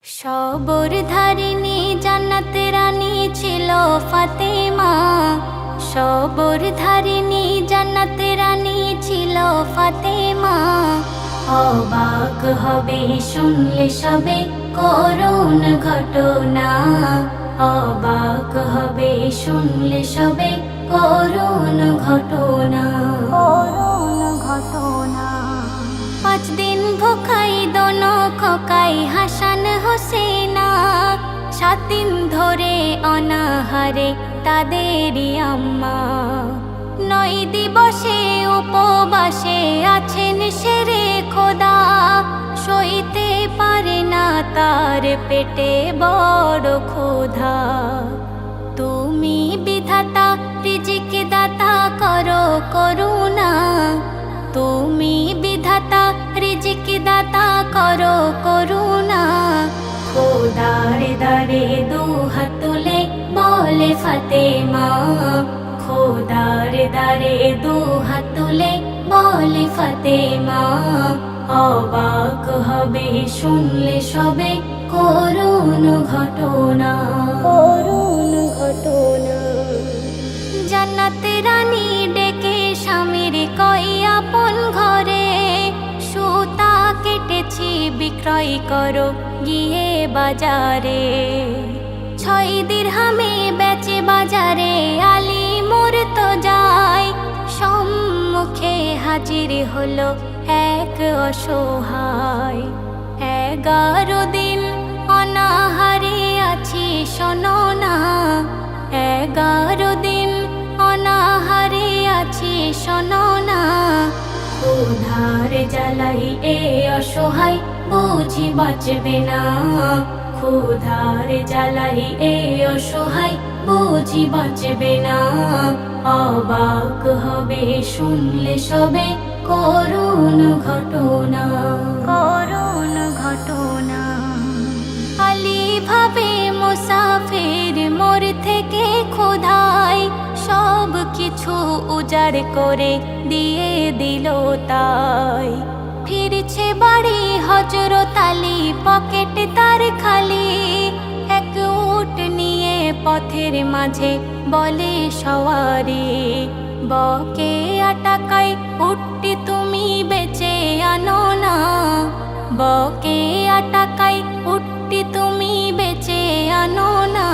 সবর ধারিণী জান্নাতে রানী ছিল ফাতেমা। সবর ধারিণী জান্নাতে রানী ছিল ফাতেমা। অবাক হবে শুনলে সবে করুণ ঘটনা। অবাক হবে শুনলে সবে করুণ ঘটনা। করুণ ঘটনা। 5 দিন ভুখাই দোনো খোকাই হাসান হোসেনা। 7 দিন ধরে অনাহারে তাদেরই আম্মা। 9 দিবসে উপবাসে আছেন শেরে খোদা। সইতে পারে না তার পেটে বড় ক্ষুধা। তুমি বিধাতা রিজিক দাতা করো করুণা। তুমি বিধাতা রিজিক দাতা করো করুণা। খোদার দারে দুহাত তুলে বলে ফাতেমা। খোদার দারে দুহাত তুলে বলে ফাতেমা। অবাক হবে শুনলে সবে করুণ ঘটনা। করুণ ঘটনা। জান্নাতে রানী ডেকে স্বামীর কই আপন ঘরে। সুতা কেটেছি বিক্রয় করো গিয়ে বাজারে। 6 দিরহামে বেচে বাজারে আলী মরতো যায়। সম্মুখে হাজির হলো এক অসহায়। 11 দিন অনাহারে আছি শোনো না। 11 দিন অনাহারে আছি শোনো না। ক্ষুধার জ্বালাই এ অসহায় বুঝি বাঁচবে না। ক্ষুধার জ্বালাই এ অসহায় বুঝি বাঁচবে না। অবাক হবে শুনলে সবে করুণ ঘটনা। করুণ ঘটনা। আলী ভাবে মুসাফির মোর থেকে ক্ষুধায় সব কিছু উজাড় করে দিয়ে দিল তাই। ফিরছে বাড়ি হযরত আলী পকেট তার খালি। এক উট নিয়ে পথের মাঝে বলে সওয়ারি। বকে টাকায় উটটি তুমি বেচে আনো না। বকে টাকায় উটটি তুমি বেচে আনো না।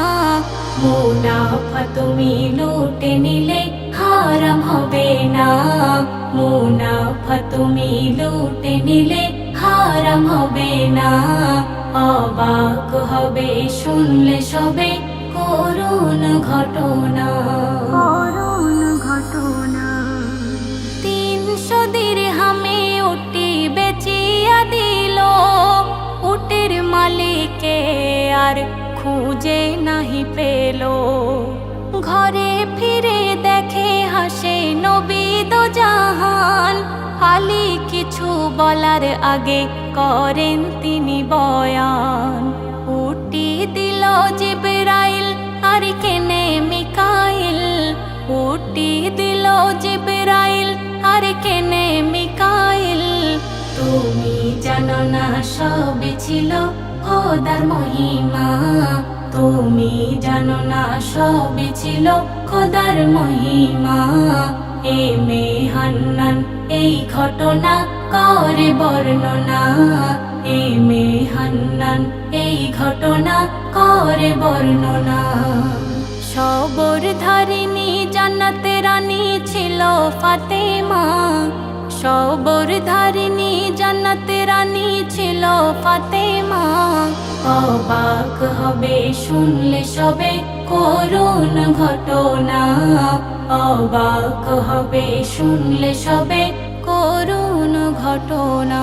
মুনাফা তুমি লুটে নিলে হারাম হবে না। মুনাফা তুমি লুটে নিলে হারাম হবে না। অবাক হবে শুনলে সবে করুণ ঘটনা। করুণ ঘটনা। 300 দিরহামে উটটি বেচিয়া দিল। উটের মালিকে আর খুঁজে নাহি পেল। ঘরে ফিরে দেখে হাসে নবী দো জাহান। আলী কিছু বলার আগে করেন তিনি বয়ান। উটটি দিল জিবরাইল আর কেনে মিকাইল। উটটি দিল জিবরাইল আর কেনে মিকাইল। তুমি জানো না সবই ছিল খোদার মহিমা। তুমি জানো না সবই ছিল খোদার মহিমা। এ মেয়ে হান্নান এই ঘটনা করে বর্ণনা। এ মেয়ে হান্নান এই ঘটনা করে বর্ণনা। সবর ধারিণী জান্নাতে রানী ছিল ফাতেমা। সবর ধারিণী জান্নাতে রানী ছিল ফাতেমা। অবাক হবে শুনলে সবে করুণ ঘটনা। অবাক হবে শুনলে সবে করুণ ঘটনা।